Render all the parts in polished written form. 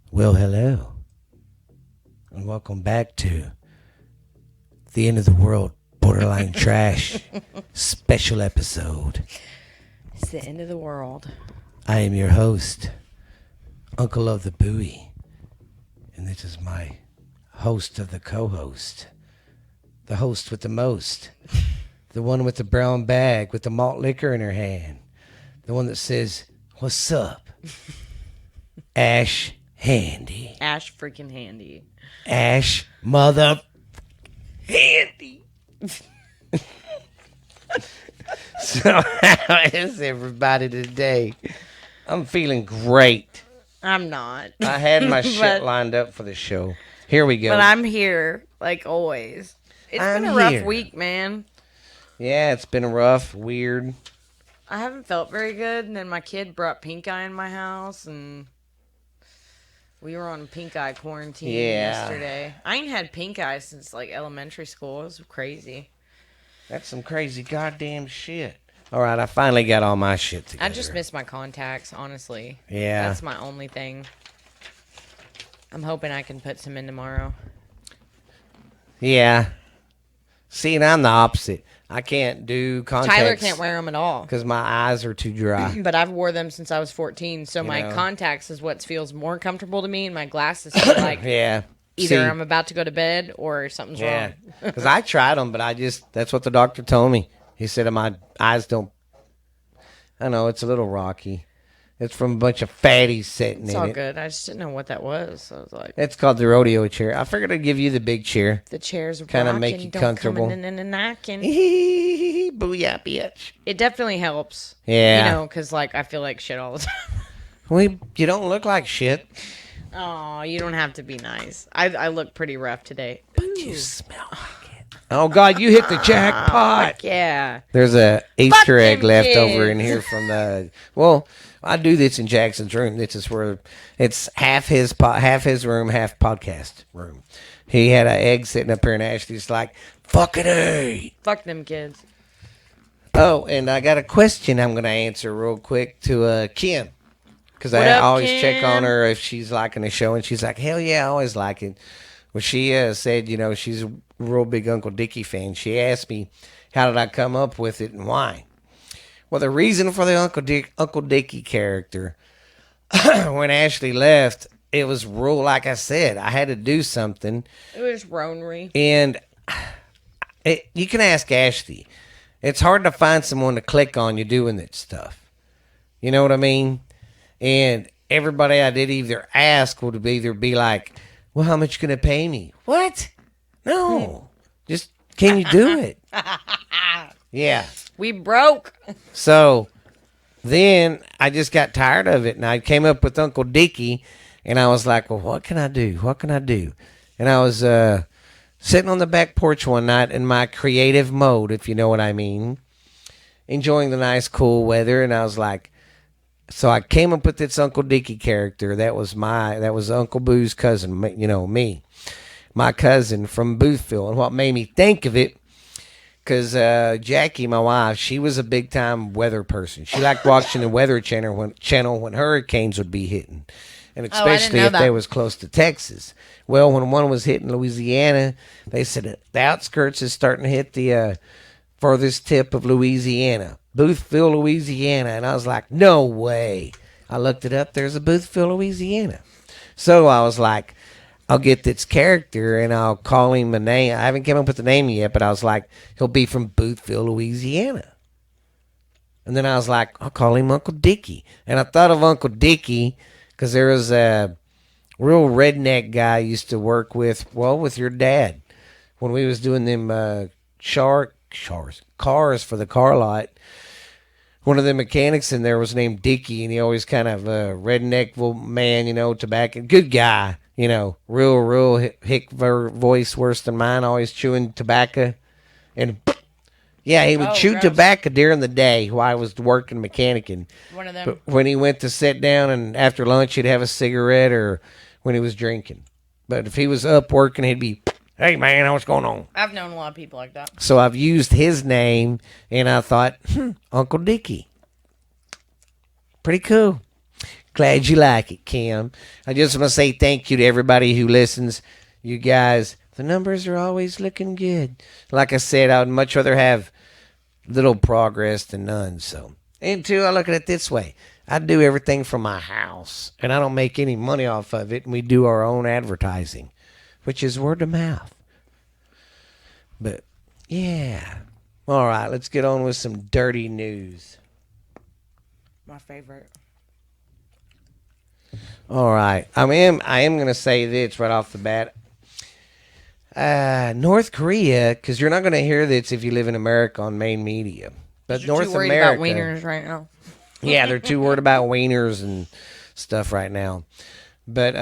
Well, hello, and welcome back to the end of the world borderline trash special episode. It's the end of the world. I am your host, Uncle of the Buoy, and this is my host of the co-host, the host with the most, the one with the brown bag with the malt liquor in her hand, the one that says, "What's up?" Ash Handy. Ash freaking handy. Ash mother handy. So how is everybody today? I'm feeling great. I'm not. I had my shit lined up for the show. Here we go. But I'm here, like always. It's been a rough week, man. Yeah, it's been rough, weird. I haven't felt very good, and then my kid brought pink eye in my house, and we were on pink eye quarantine yesterday. I ain't had pink eye since like elementary school. It was crazy. That's some crazy goddamn shit. All right, I finally got all my shit together. I just miss my contacts, honestly. Yeah. That's my only thing. I'm hoping I can put some in tomorrow. Yeah. See, and I'm the opposite. I can't do contacts. Tyler can't wear them at all. Because my eyes are too dry. But I've wore them since I was 14, so my contacts is what feels more comfortable to me, and my glasses feel like yeah. either I'm about to go to bed or something's wrong. Because I tried them, but that's what the doctor told me. He said my eyes don't, I know, it's a little rocky. It's from a bunch of fatties sitting in it. It's all good. I just didn't know what that was. So I was like, it's called the rodeo chair. I figured I'd give you the big chair. The chairs kind of make you comfortable. Booyah, bitch. It definitely helps. Yeah. You know, because like I feel like shit all the time. You don't look like shit. Oh, you don't have to be nice. I look pretty rough today. But you smell like it. Oh, God, you hit the jackpot. Yeah. There's a Easter egg left over in here from the... Well, I do this in Jackson's room. This is where it's half his room, half podcast room. He had an egg sitting up here, and Ashley's like, "Fucking A." Fuck them kids. Oh, and I got a question I'm going to answer real quick to Kim. Because I always check on her if she's liking the show, and she's like, "Hell yeah, I always like it." Well, she said, she's a real big Uncle Dickie fan. She asked me, how did I come up with it and why? Well, the reason for the Uncle Dickie character, when Ashley left, it was real, like I said, I had to do something. It was ronery. And you can ask Ashley. It's hard to find someone to click on you doing that stuff. You know what I mean? And everybody I did either ask would either be like, "Well, how much you going to pay me?" What? No. Just, can you do it? Yeah. We broke. So then I just got tired of it, and I came up with Uncle Dickie, and I was like, "Well, what can I do? What can I do?" And I was sitting on the back porch one night in my creative mode, if you know what I mean, enjoying the nice, cool weather, and I was like, so I came up with this Uncle Dickie character. That was Uncle Boo's cousin, me, my cousin from Boothville. And what made me think of it, because Jackie, my wife, she was a big time weather person. She liked watching the Weather Channel when hurricanes would be hitting, and especially if they was close to Texas. Well, when one was hitting Louisiana, they said the outskirts is starting to hit the farthest tip of Louisiana. Boothville, Louisiana. And I was like, no way. I looked it up. There's a Boothville, Louisiana. So I was like, I'll get this character and I'll call him a name. I haven't come up with the name yet, but I was like, he'll be from Boothville, Louisiana. And then I was like, I'll call him Uncle Dickie. And I thought of Uncle Dickie because there was a real redneck guy I used to work with your dad when we was doing them cars for the car lot. One of the mechanics in there was named Dickie, and he always kind of redneck man, tobacco, good guy, real hick voice, worse than mine, always chewing tobacco. And yeah, he would chew tobacco during the day while I was working mechanicing. One of them. But when he went to sit down and after lunch, he'd have a cigarette or when he was drinking. But if he was up working, he'd be, "Hey, man, what's going on?" I've known a lot of people like that. So I've used his name, and I thought, Uncle Dickie. Pretty cool. Glad you like it, Kim. I just want to say thank you to everybody who listens. You guys, the numbers are always looking good. Like I said, I would much rather have little progress than none. So, and two, I look at it this way. I do everything from my house, and I don't make any money off of it, and we do our own advertising, which is word of mouth. But, yeah. All right, let's get on with some dirty news. My favorite. All right. I am going to say this right off the bat. North Korea, because you're not going to hear this if you live in America on main media. But You're North too worried America, about wieners right now. yeah, they're too worried about wieners and stuff right now. But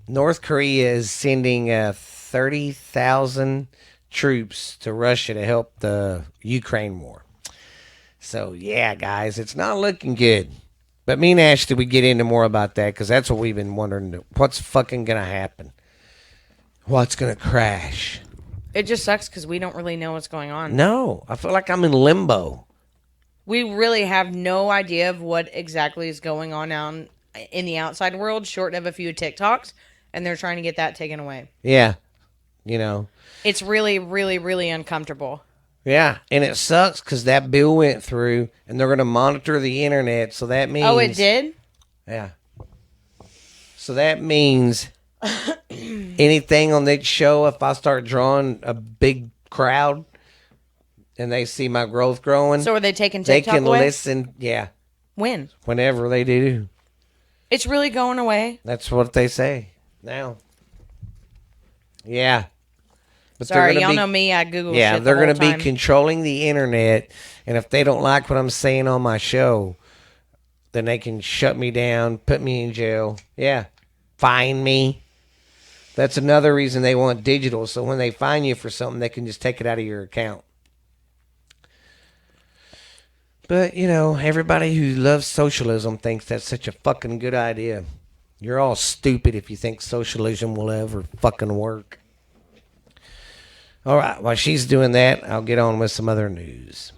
North Korea is sending 30,000 troops to Russia to help the Ukraine war. So, yeah, guys, it's not looking good. But me and Ashley, we get into more about that because that's what we've been wondering. What's fucking going to happen? What's going to crash? It just sucks because we don't really know what's going on. No, I feel like I'm in limbo. We really have no idea of what exactly is going on out in the outside world, short of a few TikToks, and they're trying to get that taken away. Yeah, you know. It's really, really, really uncomfortable. Yeah, and it sucks because that bill went through, and they're going to monitor the internet, so that means... Oh, it did? Yeah. So that means anything on that show, if I start drawing a big crowd, and they see my growth growing... So are they taking they TikTok can away? listen, yeah. When? Whenever they do. It's really going away? That's what they say now. Yeah. But sorry, y'all know me. I Google yeah, shit they're going to be controlling the internet, and if they don't like what I'm saying on my show, then they can shut me down, put me in jail. Yeah, fine me. That's another reason they want digital, so when they fine you for something, they can just take it out of your account. But, you know, everybody who loves socialism thinks that's such a fucking good idea. You're all stupid if you think socialism will ever fucking work. All right, while she's doing that, I'll get on with some other news.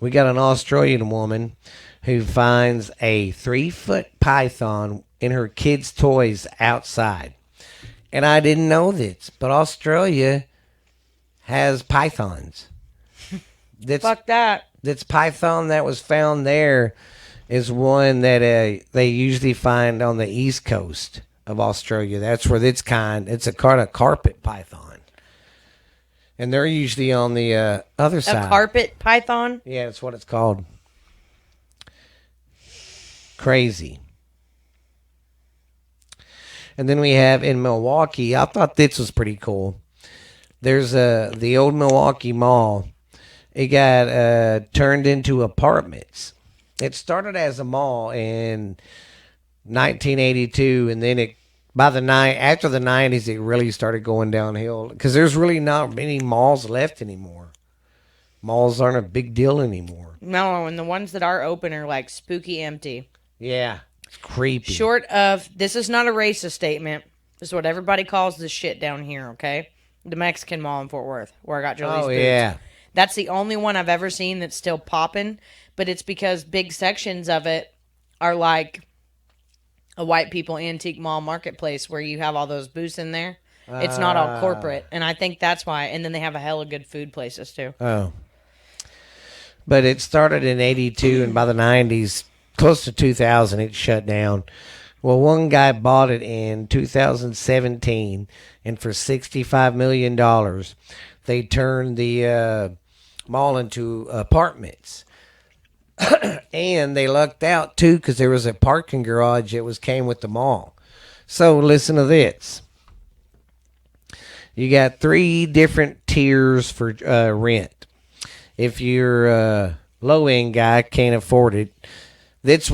We got an Australian woman who finds a 3-foot python in her kids' toys outside. And I didn't know this, but Australia has pythons. Fuck that. This python that was found there is one that they usually find on the east coast of Australia. That's where it's a kind of carpet python. And they're usually on the other side. A carpet python? Yeah, that's what it's called. Crazy. And then we have in Milwaukee, I thought this was pretty cool. There's the old Milwaukee Mall. It got turned into apartments. It started as a mall in 1982, and then after the 90s, it really started going downhill because there's really not many malls left anymore. Malls aren't a big deal anymore. No, and the ones that are open are like spooky empty. Yeah, it's creepy. Short of, this is not a racist statement. This is what everybody calls this shit down here, okay? The Mexican Mall in Fort Worth, where I got Julie's boots. Yeah. That's the only one I've ever seen that's still popping, but it's because big sections of it are like a white people antique mall marketplace where you have all those booths in there. It's not all corporate, and I think that's why. And then they have a hella good food places too. Oh. But it started in 82, and by the 90s, close to 2000, it shut down. Well, one guy bought it in 2017, and for $65 million, they turned the mall into apartments. And they lucked out, too, because there was a parking garage that came with the mall. So, listen to this. You got 3 different tiers for rent. If you're a low-end guy, can't afford it, this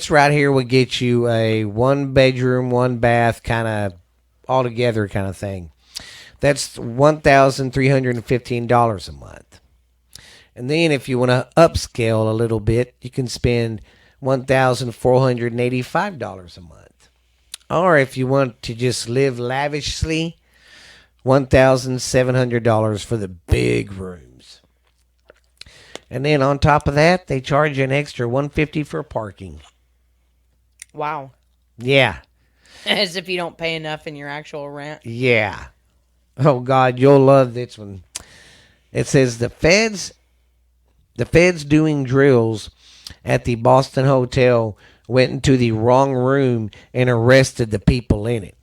right here would get you a 1-bedroom, 1-bath kind of all-together kind of thing. That's $1,315 a month. And then if you want to upscale a little bit, you can spend $1,485 a month. Or if you want to just live lavishly, $1,700 for the big rooms. And then on top of that, they charge you an extra $150 for parking. Wow. Yeah. As if you don't pay enough in your actual rent. Yeah. Oh God, you'll love this one. It says the feds doing drills at the Boston Hotel went into the wrong room and arrested the people in it.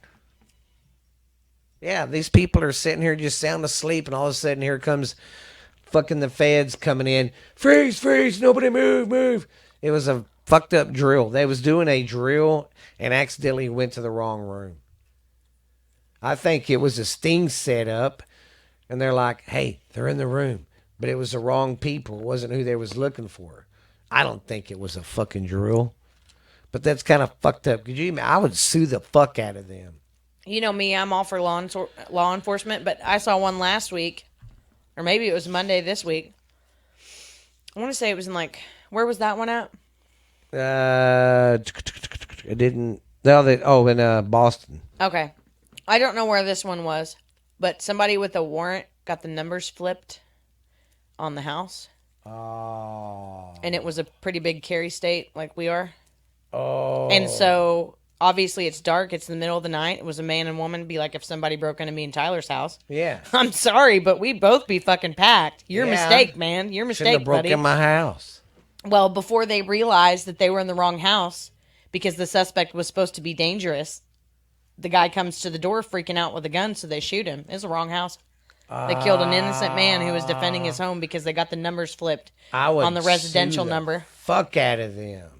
Yeah, these people are sitting here just sound asleep, and all of a sudden here comes fucking the feds coming in. Freeze, freeze, nobody move, move. It was a fucked up drill. They was doing a drill and accidentally went to the wrong room. I think it was a sting set up, and they're like, hey, they're in the room. But it was the wrong people. It wasn't who they was looking for. I don't think it was a fucking drill. But that's kind of fucked up. Could you? I would sue the fuck out of them. You know me, I'm all for law enforcement, but I saw one last week, or maybe it was Monday this week. I want to say it was in where was that one at? It didn't. In Boston. Okay. I don't know where this one was, but somebody with a warrant got the numbers flipped on the house. Oh. And it was a pretty big carry state like we are. Oh. And so, obviously, it's dark. It's the middle of the night. It was a man and woman. It'd be like if somebody broke into me and Tyler's house. Yeah. I'm sorry, but we'd both be fucking packed. Your mistake, man. Your mistake, Shouldn't have broke buddy. in my house. Well, before they realized that they were in the wrong house, because the suspect was supposed to be dangerous, the guy comes to the door freaking out with a gun, so they shoot him. It's the wrong house. They killed an innocent man who was defending his home because they got the numbers flipped on the residential number. Fuck out of them.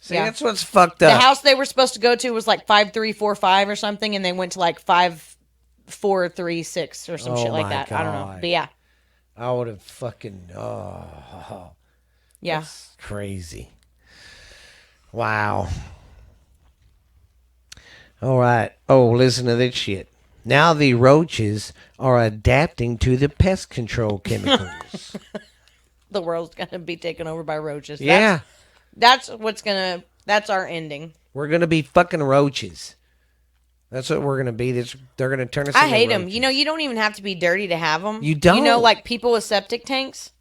See, Yeah. that's what's fucked up. The house they were supposed to go to was 5345 or something, and they went to 5436 or some shit like that. God. I don't know. But yeah. I would have fucking. Yeah. That's crazy. Wow. All right. Oh, listen to this shit. Now the roaches are adapting to the pest control chemicals. The world's going to be taken over by roaches. Yeah. That's our ending. We're going to be fucking roaches. That's what we're going to be. They're going to turn us into I hate them. roaches. You know, you don't even have to be dirty to have them. You don't. You know, like people with septic tanks,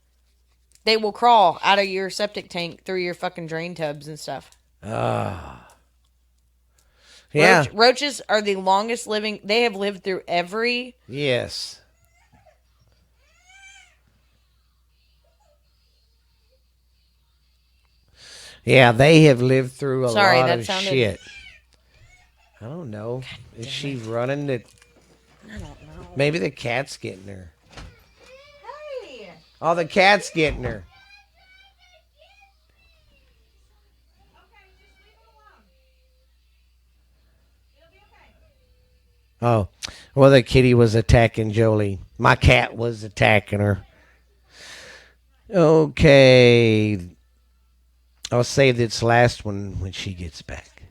they will crawl out of your septic tank through your fucking drain tubs and stuff. Yeah. Roaches are the longest living. They have lived through every. Yes. Yeah, they have lived through a lot of shit. I don't know. Is she running it? I don't know. Maybe the cat's getting her. Hey. Oh, the cat's getting her. Oh, well, the kitty was attacking Jolie. My cat was attacking her. Okay. I'll save this last one when she gets back.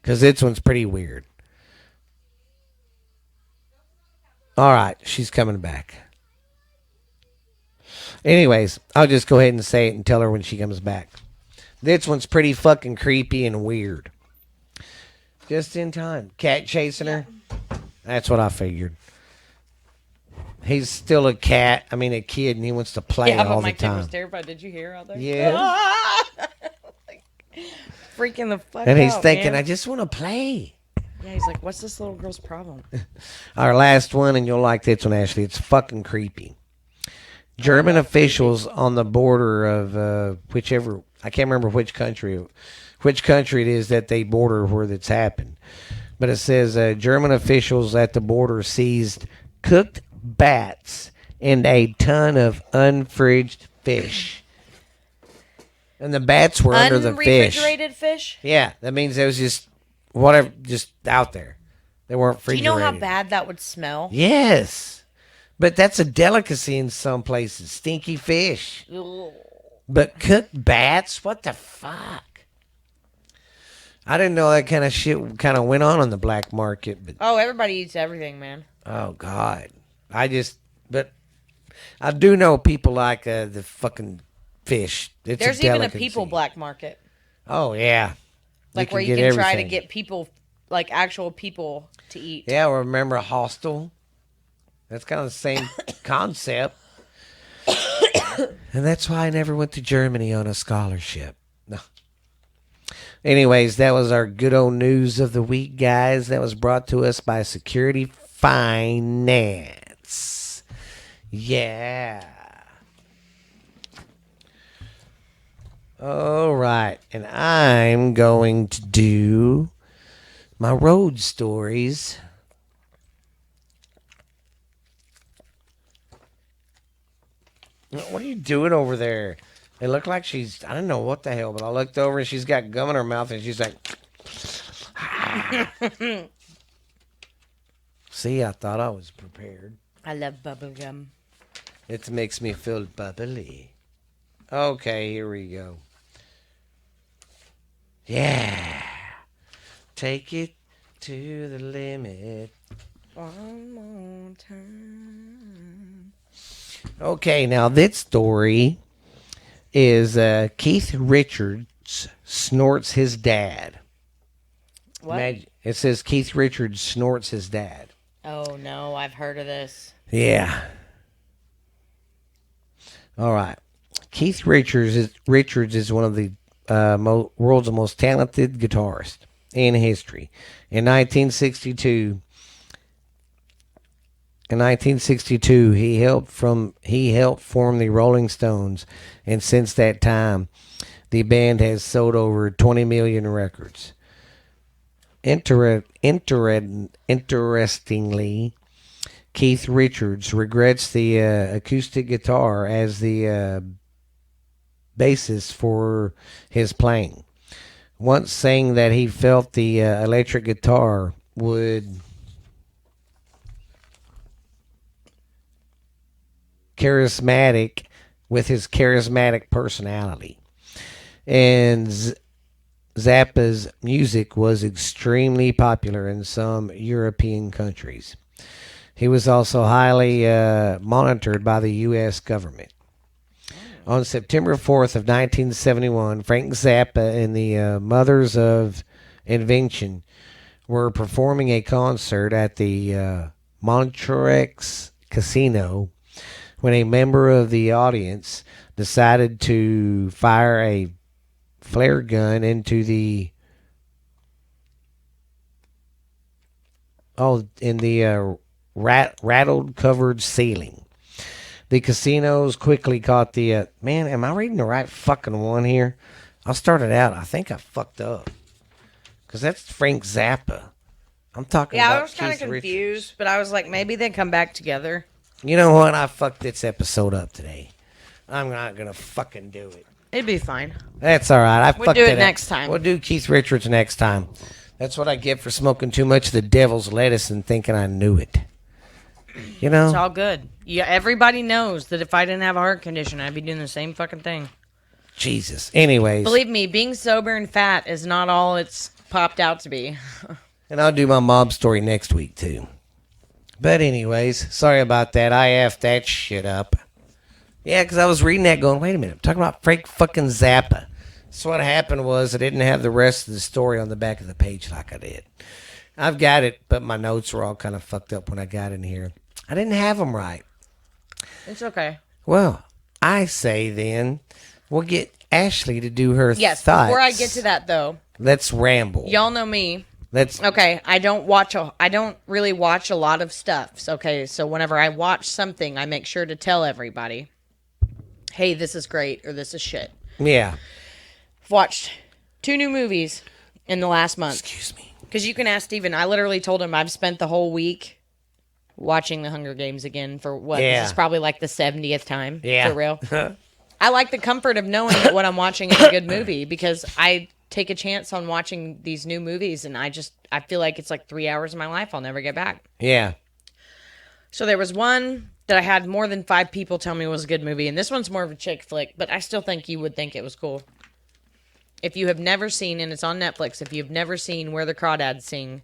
Because this one's pretty weird. All right, she's coming back. Anyways, I'll just go ahead and say it and tell her when she comes back. This one's pretty fucking creepy and weird. Just in time. Cat chasing her. That's what I figured. He's still a kid, and he wants to play Yeah, all but my the kid time. was terrified. Did you hear out there? Yeah. Freaking the fuck And he's out, thinking, man. I just want to play. Yeah, he's like, what's this little girl's problem? Our last one, and you'll like this one, Ashley. It's fucking creepy. German officials on the border of whichever, I can't remember which country it is that they border where that's happened. But it says German officials at the border seized cooked bats and a ton of unfridged fish. And the bats were under the fish. Unrefrigerated fish? Yeah, that means it was just whatever, just out there. They weren't Do you refrigerated. know how bad that would smell? Yes. But that's a delicacy in some places. Stinky fish. Ugh. But cooked bats? What the fuck? I didn't know that kind of shit kind of went on the black market. But Oh, everybody eats everything, man. oh, God. But I do know people like the fucking fish. It's There's a even a delicacy. people black market. Oh, yeah. Like where you can try to everything. get people, like actual people to eat. Yeah, remember Hostel? That's kind of the same concept. And that's why I never went to Germany on a scholarship. No. Anyways, that was our good old news of the week, guys. That was brought to us by Security Finance. Yeah. All right. And I'm going to do my road stories. What are you doing over there? It looked like she's, I don't know what the hell, but I looked over and she's got gum in her mouth and she's like, See, I thought I was prepared. I love bubble gum. It makes me feel bubbly. Okay, here we go. Yeah. Take it to the limit. One more time. Okay, now this story is Keith Richards snorts his dad. What? It says Keith Richards snorts his dad. Oh, no. I've heard of this. Yeah. All right. Keith Richards is one of the world's most talented guitarists in history. In 1962, he helped form the Rolling Stones, and since that time, the band has sold over 20 million records. Interestingly, Keith Richards regrets the acoustic guitar as the basis for his playing. Once saying that he felt the electric guitar would charismatic with his charismatic personality. And Zappa's music was extremely popular in some European countries. He was also highly monitored by the U.S. government. On September 4th of 1971, Frank Zappa and the Mothers of Invention were performing a concert at the Montreux Casino when a member of the audience decided to fire a flare gun into the rattled covered ceiling. The casinos quickly caught the man. Am I reading the right fucking one here? I started out. I think I fucked up because that's Frank Zappa. I'm talking. Yeah, about I was kind of Keith confused, Richards. but I was like, maybe they come back together. You know what? I fucked this episode up today. I'm not gonna fucking do it. It'd be fine. That's all right. I We'll fucked do it up. next time. We'll do Keith Richards next time. That's what I get for smoking too much of the devil's lettuce and thinking I knew it. You know? It's all good. Yeah, everybody knows that if I didn't have a heart condition, I'd be doing the same fucking thing. Jesus. Anyways. Believe me, being sober and fat is not all it's popped out to be. And I'll do my mob story next week, too. But anyways, sorry about that. I effed that shit up. Yeah, because I was reading that going, wait a minute. I'm talking about Frank fucking Zappa. So what happened was I didn't have the rest of the story on the back of the page like I did. I've got it, but my notes were all kind of fucked up when I got in here. I didn't have them right. It's okay. Well, I say then we'll get Ashley to do her Yes, thoughts. before I get to that, though, Let's ramble. y'all know me. Let's. Okay, I don't really watch a lot of stuff. Okay, so whenever I watch something, I make sure to tell everybody, hey, this is great or this is shit. Yeah. I've watched 2 new movies in the last month. Excuse me. Because you can ask Steven. I literally told him I've spent the whole week watching The Hunger Games again for what? Yeah. This is probably like the 70th time. Yeah. For real. I like the comfort of knowing that what I'm watching is a good movie because I take a chance on watching these new movies and I feel like it's like 3 hours of my life I'll never get back. Yeah. So there was one that I had more than 5 people tell me was a good movie, and this one's more of a chick flick, but I still think you would think it was cool. If you have never seen, and it's on Netflix, if you've never seen Where the Crawdads Sing,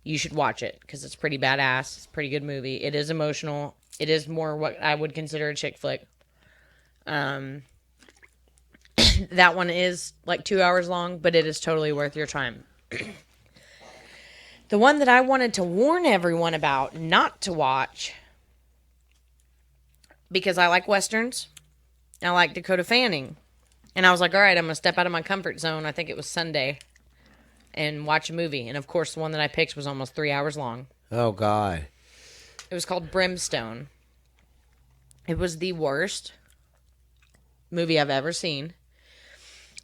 you should watch it because it's pretty badass. It's a pretty good movie. It is emotional. It is more what I would consider a chick flick. That one is like 2 hours long, but it is totally worth your time. The one that I wanted to warn everyone about not to watch, because I like Westerns, I like Dakota Fanning. And I was like, all right, I'm going to step out of my comfort zone. I think it was Sunday. And watch a movie. And of course, the one that I picked was almost 3 hours long. Oh, God. It was called Brimstone. It was the worst movie I've ever seen.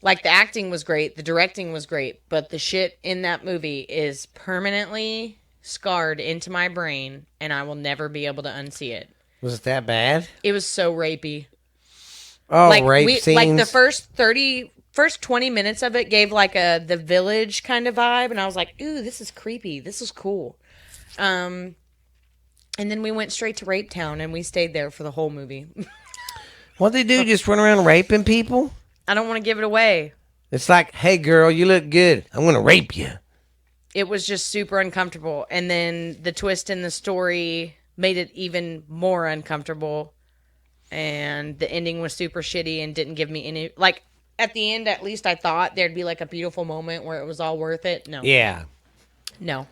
Like, the acting was great. The directing was great. But the shit in that movie is permanently scarred into my brain. And I will never be able to unsee it. Was it that bad? It was so rapey. Oh, Like, rape scenes? Like, the first 20 minutes of it gave, like, The Village kind of vibe. And I was like, ooh, this is creepy. This is cool. And then we went straight to Rape Town, and we stayed there for the whole movie. What they do? Just run around raping people? I don't want to give it away. It's like, hey, girl, you look good. I'm going to rape you. It was just super uncomfortable. And then the twist in the story made it even more uncomfortable. And the ending was super shitty and didn't give me any... Like, at the end, at least I thought there'd be, like, a beautiful moment where it was all worth it. No. Yeah. No.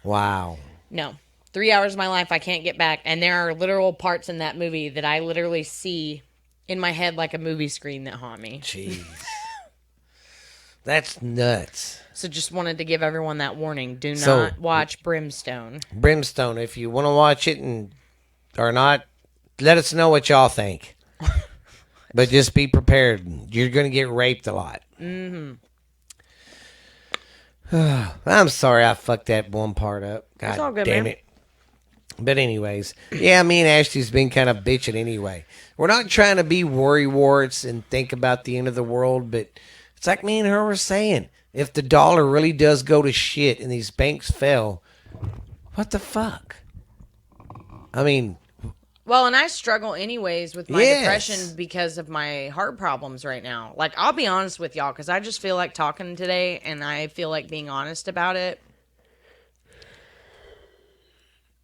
Wow. No. 3 hours of my life I can't get back. And there are literal parts in that movie that I literally see in my head like a movie screen that haunt me. Jeez. That's nuts. So just wanted to give everyone that warning. Do not watch Brimstone. Brimstone, if you want to watch it and or not, let us know what y'all think. But just be prepared. You're going to get raped a lot. Mm-hmm. I'm sorry I fucked that one part up. God It's all good, damn man. it. But anyways, yeah, me and Ashley's been kind of bitching anyway. We're not trying to be worrywarts and think about the end of the world, but it's like me and her were saying. If the dollar really does go to shit and these banks fell, what the fuck? I mean... Well, and I struggle anyways with my Yes. depression because of my heart problems right now. Like, I'll be honest with y'all because I just feel like talking today and I feel like being honest about it.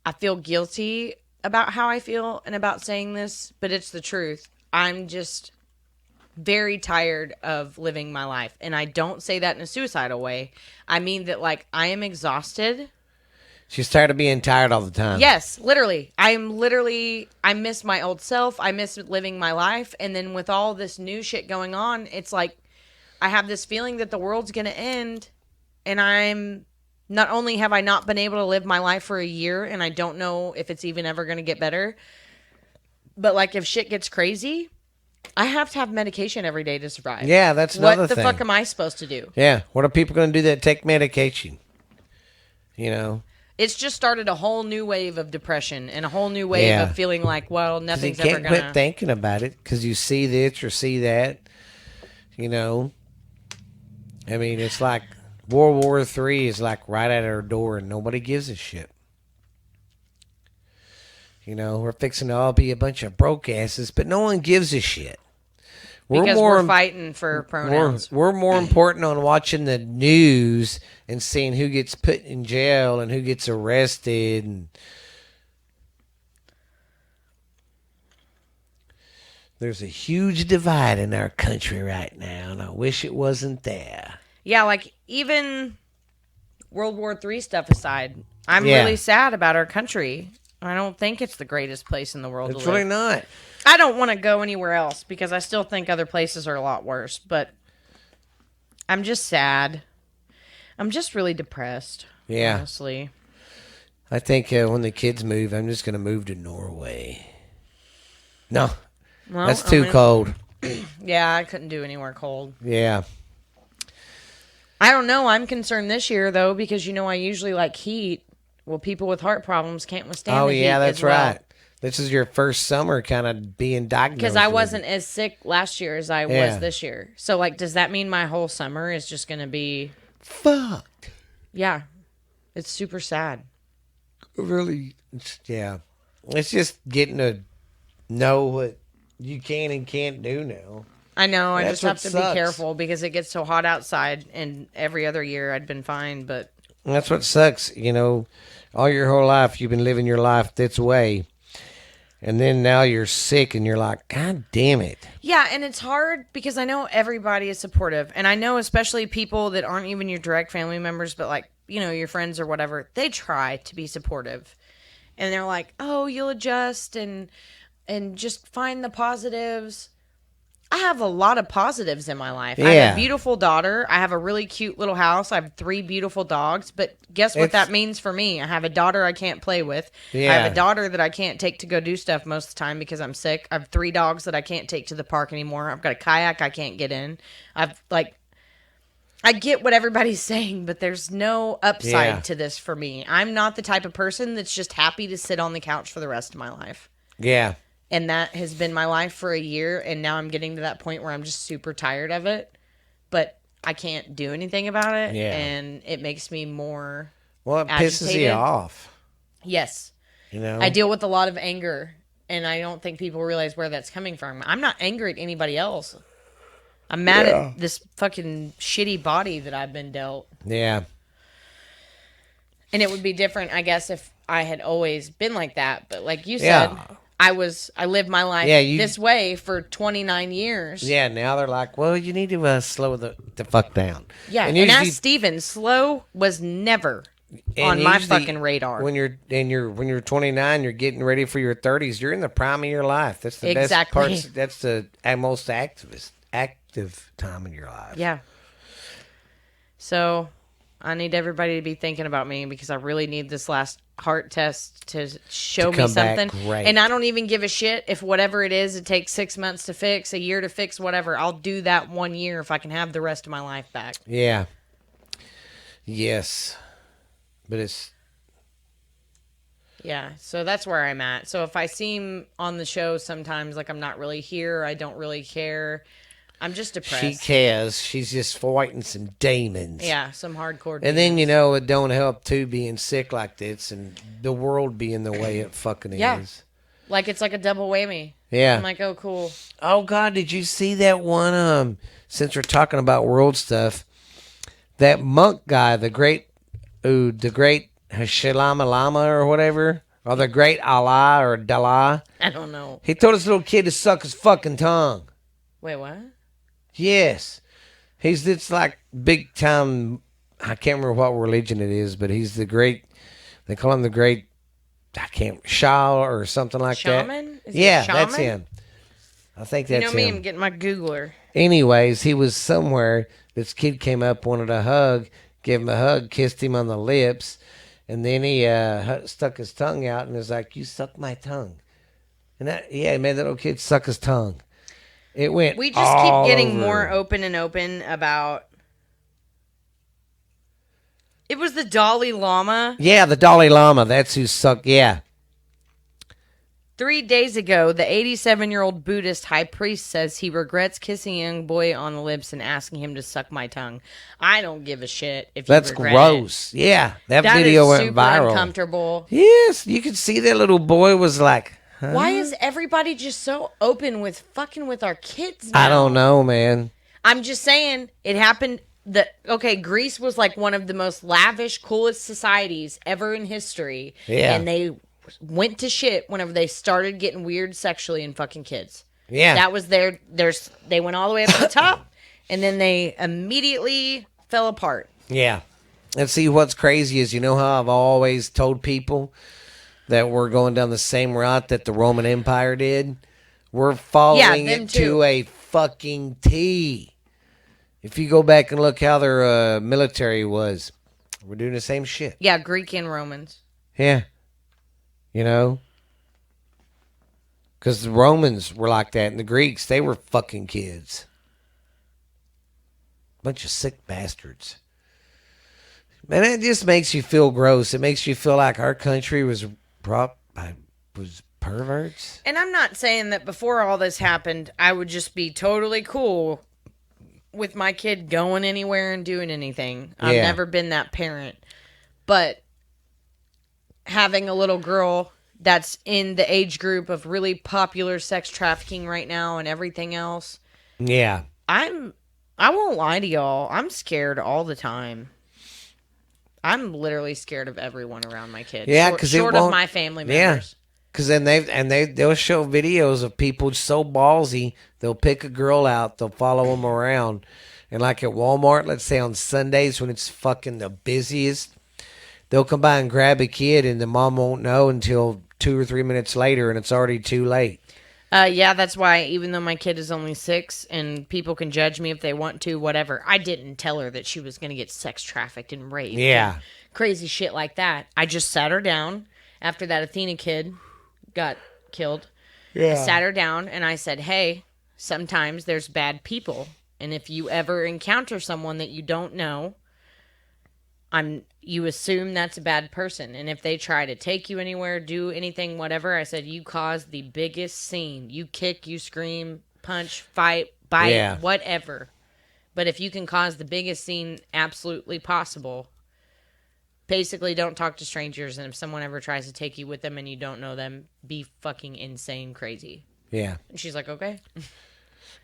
I feel guilty about how I feel and about saying this, but it's the truth. I'm just very tired of living my life. And I don't say that in a suicidal way. I mean that, like, I am exhausted. She's tired of being tired all the time. Yes, literally. I miss my old self. I miss living my life. And then with all this new shit going on, it's like I have this feeling that the world's going to end. And not only have I not been able to live my life for a year, and I don't know if it's even ever going to get better, but like if shit gets crazy, I have to have medication every day to survive. Yeah, that's another thing. What the fuck am I supposed to do? Yeah, what are people going to do that take medication? You know? It's just started a whole new wave of depression and a whole new wave of feeling like, well, nothing's ever going to... You can't quit thinking about it because you see this or see that. You know? I mean, it's like World War III is like right at our door and nobody gives a shit. You know, we're fixing to all be a bunch of broke asses, but no one gives a shit. Because we're fighting for pronouns. We're more important on watching the news and seeing who gets put in jail and who gets arrested. And there's a huge divide in our country right now, and I wish it wasn't there. Yeah, like even World War III stuff aside, I'm really sad about our country. I don't think it's the greatest place in the world to live. It's really not. I don't want to go anywhere else because I still think other places are a lot worse, but I'm just sad. I'm just really depressed. Yeah. Honestly. I think when the kids move, I'm just going to move to Norway. No. Well, that's too cold. Yeah, I couldn't do anywhere cold. Yeah. I don't know. I'm concerned this year, though, because, I usually like heat. Well, people with heart problems can't withstand the heat. Oh, yeah, that's right. This is your first summer kind of being diagnosed. Because I wasn't as sick last year as I was this year. So, like, does that mean my whole summer is just going to be... fucked? Yeah. It's super sad. Really, yeah. It's just getting to know what you can and can't do now. I know. I just have to be careful because it gets so hot outside. And every other year I'd been fine, but... That's what sucks. All your whole life you've been living your life this way. And then now you're sick and you're like, God damn it. Yeah, and it's hard because I know everybody is supportive. And I know especially people that aren't even your direct family members, but like, your friends or whatever, they try to be supportive. And they're like, oh, you'll adjust and just find the positives. I have a lot of positives in my life. Yeah. I have a beautiful daughter. I have a really cute little house. I have 3 beautiful dogs. But guess what that means for me? I have a daughter I can't play with. Yeah. I have a daughter that I can't take to go do stuff most of the time because I'm sick. I have 3 dogs that I can't take to the park anymore. I've got a kayak I can't get in. I get what everybody's saying, but there's no upside to this for me. I'm not the type of person that's just happy to sit on the couch for the rest of my life. Yeah. And that has been my life for a year, and now I'm getting to that point where I'm just super tired of it, but I can't do anything about it, and it makes me more Well, it pisses agitated. you off. Yes. You know? I deal with a lot of anger, and I don't think people realize where that's coming from. I'm not angry at anybody else. I'm mad at this fucking shitty body that I've been dealt. Yeah. And it would be different, I guess, if I had always been like that, but like you said... I lived my life this way for 29 years. Yeah, now they're like, well, you need to slow the fuck down. Yeah, and as Steven, slow was never on my fucking radar. When you're 29, you're getting ready for your 30s. You're in the prime of your life. That's the best part. That's the most active time in your life. Yeah. So I need everybody to be thinking about me because I really need this last heart test to show me something. And I don't even give a shit if whatever it is, it takes 6 months to fix, a year to fix, whatever. I'll do that 1 year if I can have the rest of my life back. Yeah. Yes. But it's... Yeah, so that's where I'm at. So if I seem on the show sometimes like I'm not really here, I don't really care... I'm just depressed. She cares. She's just fighting some demons. Yeah, some hardcore demons. And then, it don't help, too, being sick like this and the world being the way it fucking is. Like, it's like a double whammy. Yeah. I'm like, oh, cool. Oh, God, did you see that one, since we're talking about world stuff, that monk guy, the great Hashalama Lama or whatever, or the great Allah or Dala. I don't know. He told his little kid to suck his fucking tongue. Wait, what? Yes. It's like big time, I can't remember what religion it is, but he's the great, they call him the great, Shah or something like Shaman? that. Yeah, that's him. I think that's him. You know me, I'm getting my Googler. Anyways, he was somewhere, this kid came up, wanted a hug, gave him a hug, kissed him on the lips, and then he stuck his tongue out and was like, you suck my tongue. And he made that little kid suck his tongue. It went. We just keep getting more open and open about. It was the Dalai Lama. Yeah, the Dalai Lama. That's who sucked. Yeah. 3 days ago, the 87-year-old Buddhist high priest says he regrets kissing a young boy on the lips and asking him to suck my tongue. I don't give a shit if you regret gross. It. Yeah, that video went viral. That is super uncomfortable. Yes, you could see that little boy was like. Huh? Why is everybody just so open with fucking with our kids now? I don't know, man. I'm just saying it happened. Greece was like one of the most lavish, coolest societies ever in history. Yeah. And they went to shit whenever they started getting weird sexually and fucking kids. Yeah. That was they went all the way up to the top and then they immediately fell apart. Yeah. And see, what's crazy is, how I've always told people that we're going down the same route that the Roman Empire did. We're following it to a fucking T. If you go back and look how their military was, we're doing the same shit. Yeah, Greek and Romans. Yeah. Because the Romans were like that, and the Greeks, they were fucking kids. Bunch of sick bastards. Man, it just makes you feel gross. It makes you feel like our country was perverts. And I'm not saying that before all this happened, I would just be totally cool with my kid going anywhere and doing anything. I've never been that parent. But having a little girl that's in the age group of really popular sex trafficking right now and everything else. Yeah. I won't lie to y'all. I'm scared all the time. I'm literally scared of everyone around my kid. Yeah, because short of my family members. Yeah, because then they'll show videos of people so ballsy. They'll pick a girl out. They'll follow them around, and like at Walmart, let's say on Sundays when it's fucking the busiest, they'll come by and grab a kid, and the mom won't know until 2 or 3 minutes later, and it's already too late. Yeah, that's why even though my kid is only 6 and people can judge me if they want to, whatever, I didn't tell her that she was going to get sex trafficked and raped. Yeah. And crazy shit like that. I just sat her down after that Athena kid got killed. I sat her down and I said, hey, sometimes there's bad people. And if you ever encounter someone that you don't know, you assume that's a bad person. And if they try to take you anywhere, do anything, whatever, I said, you cause the biggest scene. You kick, you scream, punch, fight, bite, whatever. But if you can cause the biggest scene absolutely possible, basically don't talk to strangers. And if someone ever tries to take you with them and you don't know them, be fucking insane crazy. Yeah. And she's like, okay.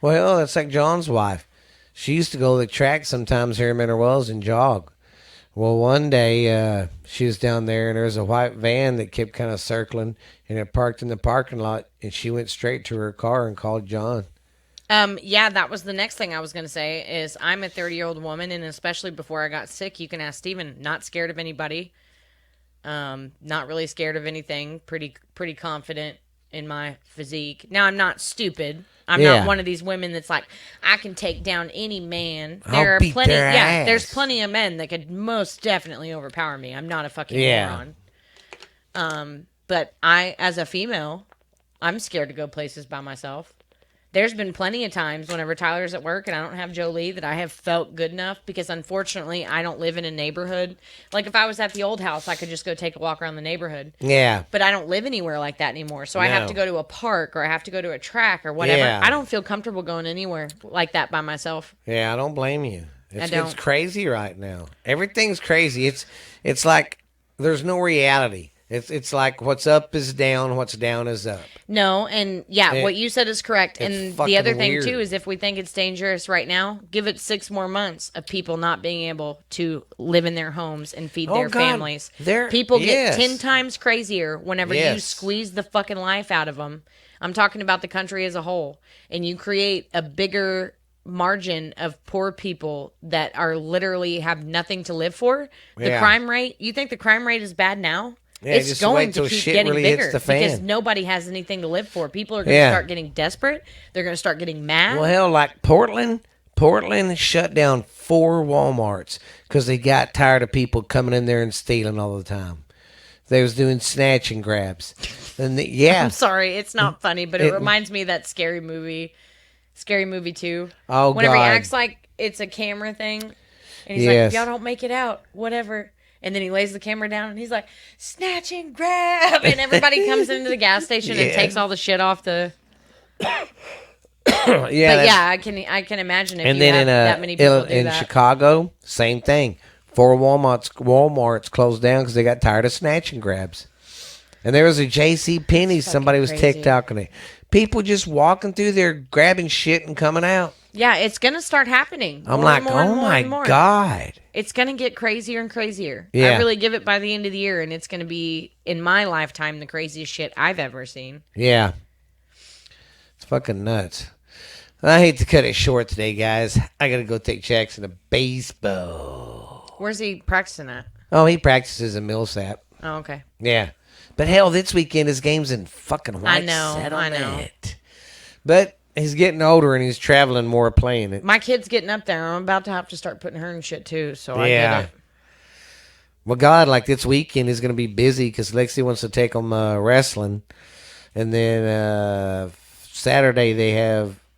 Well, that's like John's wife. She used to go to the track sometimes here in Mineral Wells and jog. Well, one day she was down there and there was a white van that kept kind of circling and it parked in the parking lot and she went straight to her car and called John. Yeah, that was the next thing I was going to say is I'm a 30-year-old woman, and especially before I got sick, you can ask Steven, not scared of anybody, not really scared of anything, pretty confident in my physique. Now, I'm not stupid. I'm not one of these women that's like, I can take down any man. I'll beat their ass. There's plenty of men that could most definitely overpower me. I'm not a fucking moron. But I, as a female, I'm scared to go places by myself. There's been plenty of times whenever Tyler's at work and I don't have Jolie that I have felt good enough because unfortunately I don't live in a neighborhood. Like if I was at the old house, I could just go take a walk around the neighborhood. Yeah. But I don't live anywhere like that anymore. So I have to go to a park or I have to go to a track or whatever. Yeah. I don't feel comfortable going anywhere like that by myself. Yeah, I don't blame you. It's crazy right now. Everything's crazy. It's like there's no reality. It's like what's up is down, what's down is up. No, and what you said is correct. And the other thing, weird. too, is if we think it's dangerous right now, give it 6 more months of people not being able to live in their homes and feed their families. People get 10 times crazier whenever you squeeze the fucking life out of them. I'm talking about the country as a whole. And you create a bigger margin of poor people that are literally have nothing to live for. The crime rate, you think the crime rate is bad now? Yeah, it's going to keep getting really bigger because nobody has anything to live for. People are going to start getting desperate. They're going to start getting mad. Well, hell, like Portland shut down 4 Walmarts because they got tired of people coming in there and stealing all the time. They was doing snatch and grabs. And I'm sorry, it's not funny, but it reminds me of that Scary Movie 2. Oh, whenever God. he acts like it's a camera thing, and he's like, if y'all don't make it out, whatever. And then he lays the camera down and he's like, snatch and grab. And everybody comes into the gas station and takes all the shit off the. I can imagine if and you then have that many people do in that. Chicago, same thing. 4 Walmarts closed down because they got tired of snatch and grabs. And there was a J.C. Penney. Somebody was TikToking it. People just walking through there, grabbing shit and coming out. Yeah, it's going to start happening. I'm like, oh my God. It's going to get crazier and crazier. Yeah. I really give it by the end of the year, and it's going to be, in my lifetime, the craziest shit I've ever seen. Yeah. It's fucking nuts. I hate to cut it short today, guys. I got to go take Jackson to baseball. Where's he practicing at? Oh, he practices in Millsap. Oh, okay. Yeah. But hell, this weekend his game's in fucking White Settlement. I know. But he's getting older and he's traveling more playing it. My kid's getting up there. I'm about to have to start putting her in shit too, so I get it. Well, God, like this weekend is going to be busy because Lexi wants to take them wrestling. And then Saturday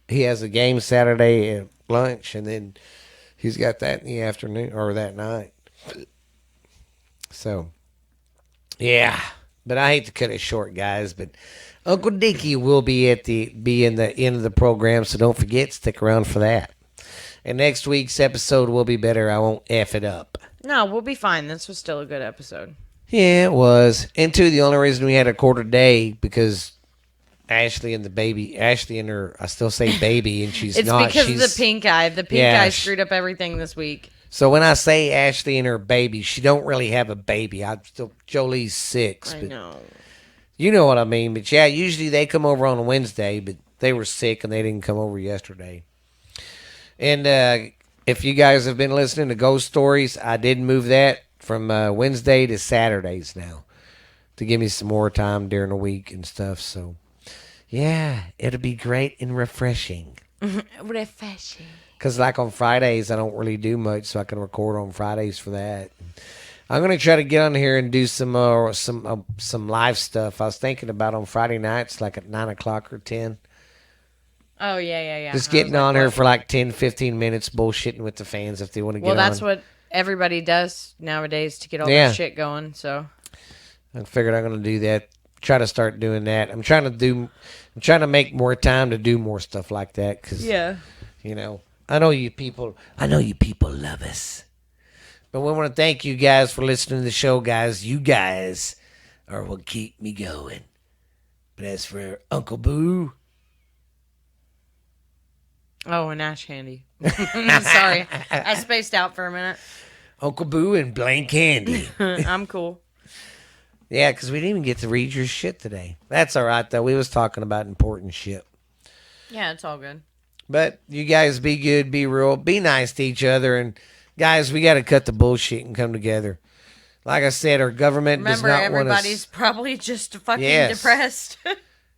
he has a game Saturday at lunch, and then he's got that in the afternoon or that night. So, yeah. But I hate to cut it short, guys. But Uncle Dickie will be in the end of the program, so don't forget, stick around for that. And next week's episode will be better. I won't F it up. No, we'll be fine. This was still a good episode. Yeah, it was. And two, the only reason we had a quarter day because Ashley and her, I still say baby, and she's not. It's because of the pink eye. The pink eye screwed up everything this week. So when I say Ashley and her baby, she don't really have a baby. Jolie's 6. I know. You know what I mean. But yeah, usually they come over on a Wednesday, but they were sick and they didn't come over yesterday. And if you guys have been listening to Ghost Stories, I did move that from Wednesday to Saturdays now to give me some more time during the week and stuff. So Yeah, it'll be great and refreshing. Refreshing. Because, like, on Fridays, I don't really do much, so I can record on Fridays for that. I'm gonna try to get on here and do some live stuff. I was thinking about on Friday nights, like at 9 o'clock or 10. Oh, yeah, yeah, yeah. Just I was getting like, on here what? for like 10, 15 minutes, bullshitting with the fans if they want to Well, get that's on. what everybody does nowadays to get all their Yeah, shit going, so. I figured I'm gonna do that. Try to start doing that. I'm trying to make more time to do more stuff like that because Yeah. you know I know you people love us. But we want to thank you guys for listening to the show, guys. You guys are what keep me going. But as for Uncle Boo, Oh, and Ash Handy. Sorry. I spaced out for a minute. Uncle Boo and Blank Candy. I'm cool. Yeah, because we didn't even get to read your shit today. That's all right, though. We was talking about important shit. Yeah, it's all good. But you guys be good, be real, be nice to each other. And guys, we got to cut the bullshit and come together. Like I said, our government does Remember, not want everybody's us. probably just fucking Yes. depressed.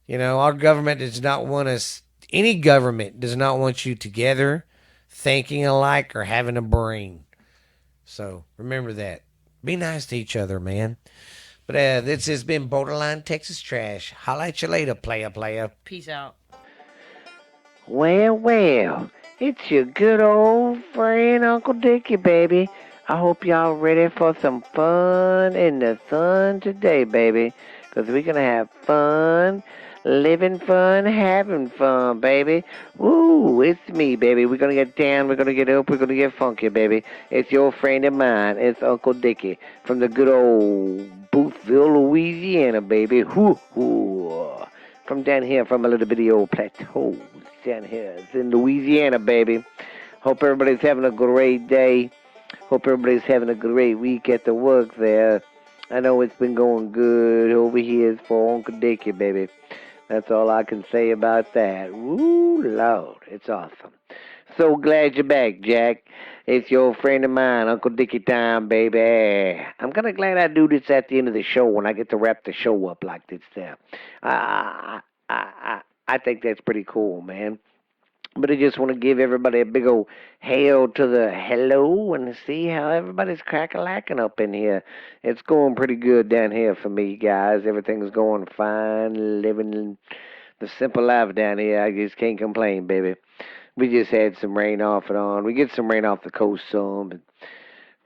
You know, our government does not want us. Any government does not want you together, thinking alike, or having a brain. So remember that. Be nice to each other, man. But this has been Borderline Texas Trash. Holla at you later, player. Peace out. Well, well, it's your good old friend Uncle Dickie, baby. I hope y'all ready for some fun in the sun today, baby. 'Cause we're gonna have fun, living fun, having fun, baby. Woo, it's me, baby. We're gonna get down, we're gonna get up, we're gonna get funky, baby. It's your friend of mine. It's Uncle Dickie from the good old Boothville, Louisiana, baby. Whoo, whoo. From down here, from a little bitty old plateau down here. It's in Louisiana, baby. Hope everybody's having a great day. Hope everybody's having a great week at the work there. I know it's been going good over here for Uncle Dickie, baby. That's all I can say about that. Woo, Lord, it's awesome. So glad you're back, Jack. It's your friend of mine, Uncle Dickie time, baby. I'm kind of glad I do this at the end of the show when I get to wrap the show up like this there. I think that's pretty cool, man. But I just want to give everybody a big old hail to the hello and see how everybody's crack-a-lacking up in here. It's going pretty good down here for me, guys. Everything's going fine, living the simple life down here. I just can't complain, baby. We just had some rain off and on. We get some rain off the coast some, but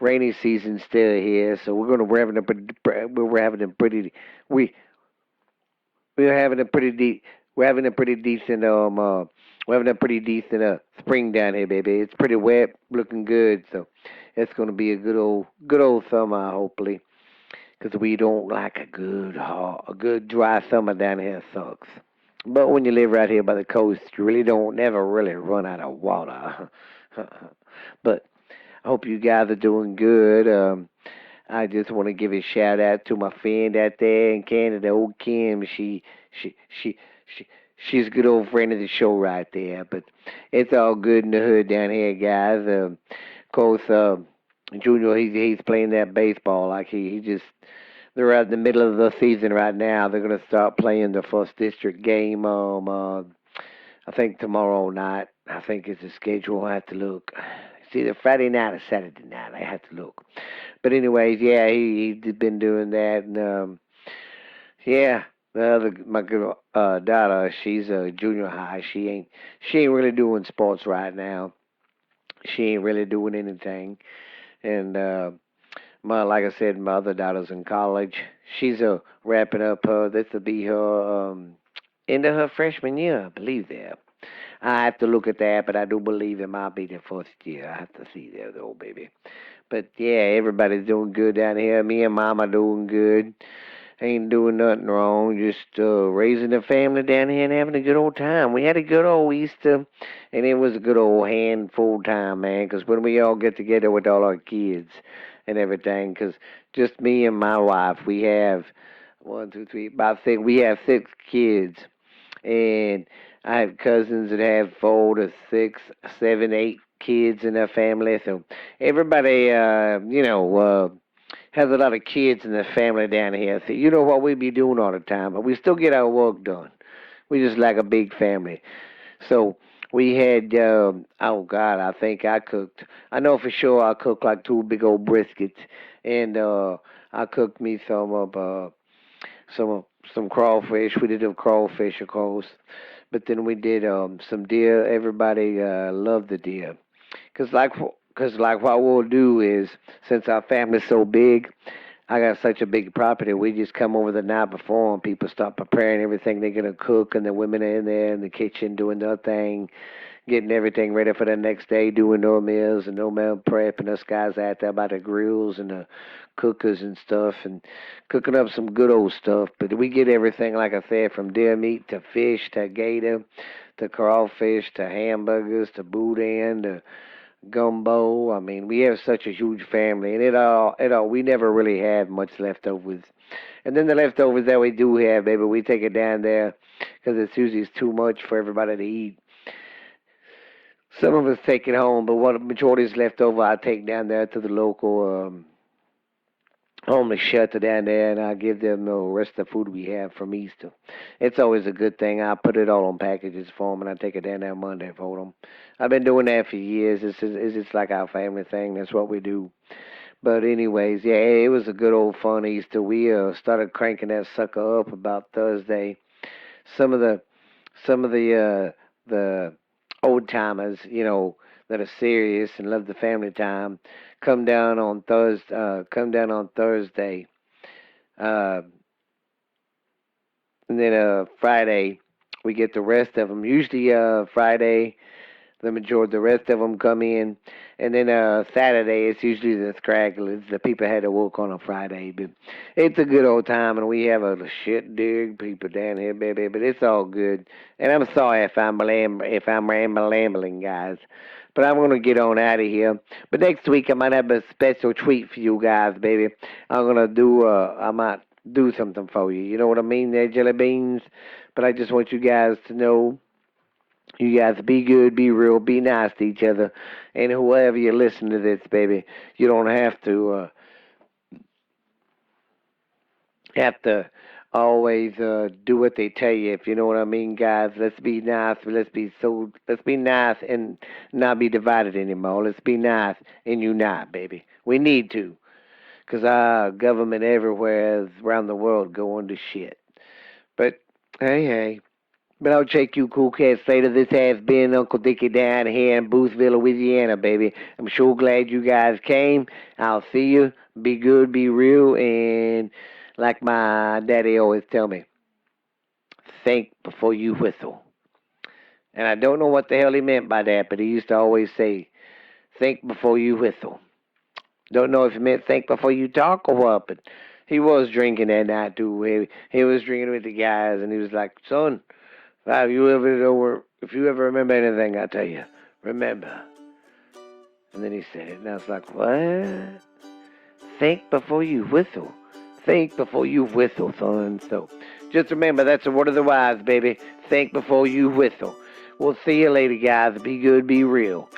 rainy season's still here, so we're having a pretty we we're having a pretty we're having a pretty decent we're having a pretty decent spring down here, baby. It's pretty wet, looking good, so it's gonna be a good old summer, hopefully, 'cause we don't like a good dry summer down here sucks. But when you live right here by the coast, you really don't never really run out of water. But I hope you guys are doing good. I just want to give a shout out to my friend out there in Canada, old Kim. She, she, she, she's a good old friend of the show right there. But it's all good in the hood down here, guys. Of course, Junior, he's playing that baseball like he just. They're at the middle of the season right now. They're gonna start playing the first district game. I think tomorrow night. I think it's the schedule. I have to look. It's either Friday night or Saturday night. I have to look. But anyways, yeah, he's been doing that, and yeah, my girl daughter, she's a junior high. She ain't really doing sports right now. She ain't really doing anything, and like I said, my other daughter's in college. She's wrapping up her. This will be her into her freshman year, I believe there. I have to look at that, but I do believe it might be the first year. I have to see there, though, baby. But yeah, everybody's doing good down here. Me and Mom are doing good. Ain't doing nothing wrong. Just raising the family down here and having a good old time. We had a good old Easter, and it was a good old handful time, man. 'Cause when we all get together with all our kids and everything, 'cause just me and my wife, we have one, two, three, about six. We have 6 kids, and I have cousins that have 4 to 6, 7, 8 kids in their family. So everybody, has a lot of kids in their family down here. So you know what we be doing all the time, but we still get our work done. We just like a big family. So we had, oh God, I think I cooked. I know for sure I cooked like two big old briskets, and I cooked me some some crawfish. We did a crawfish, of course, but then we did some deer. Everybody loved the deer, cause like what we'll do is, since our family's so big, I got such a big property. We just come over the night before, and people start preparing everything they're gonna cook, and the women are in there in the kitchen doing their thing, getting everything ready for the next day, doing their meals and no meal prep, and us guys out there by the grills and the cookers and stuff, and cooking up some good old stuff. But we get everything, like I said, from deer meat to fish to gator to crawfish to hamburgers to boudin to gumbo. I mean, we have such a huge family, and we never really have much leftovers. And then the leftovers that we do have, baby, we take it down there because it's usually too much for everybody to eat. Some of us take it home, but what majority is left over, I take down there to the local homeless shelter down there, and I give them the rest of the food we have from Easter. It's always a good thing. I put it all on packages for them, and I take it down there Monday for them. I've been doing that for years. It's just like our family thing. That's what we do. But anyways, yeah, it was a good old fun Easter. We started cranking that sucker up about Thursday. Some of the old timers, that are serious and love the family time, come down on Thursday. Uh, and then Friday, we get the rest of them. Usually Friday, the rest of them come in, and then Saturday it's usually the stragglers. The people had to work on a Friday, but it's a good old time, and we have a shit dig people down here, baby. But it's all good, and I'm sorry if I'm rambling, guys. But I'm gonna get on out of here. But next week I might have a special treat for you guys, baby. I might do something for you. You know what I mean, there, jelly beans. But I just want you guys to know. You guys be good, be real, be nice to each other. And whoever you listen to this, baby, you don't have to always do what they tell you, if you know what I mean, guys. Let's be nice. Let's be nice and not be divided anymore. Let's be nice and unite, baby. We need to. Because our government everywhere around the world going to shit. But, hey. But I'll check you cool cats later. This has been Uncle Dickie down here in Boothville, Louisiana, baby. I'm sure glad you guys came. I'll see you. Be good, be real, and like my daddy always tell me, think before you whistle. And I don't know what the hell he meant by that, but he used to always say, think before you whistle. Don't know if he meant think before you talk or what, but he was drinking that night too. He was drinking with the guys, and he was like, son, if you ever remember anything, I tell you, remember. And then he said it, and I was like, what? Think before you whistle. Think before you whistle, son. So, just remember, that's a word of the wise, baby. Think before you whistle. We'll see you later, guys. Be good, be real.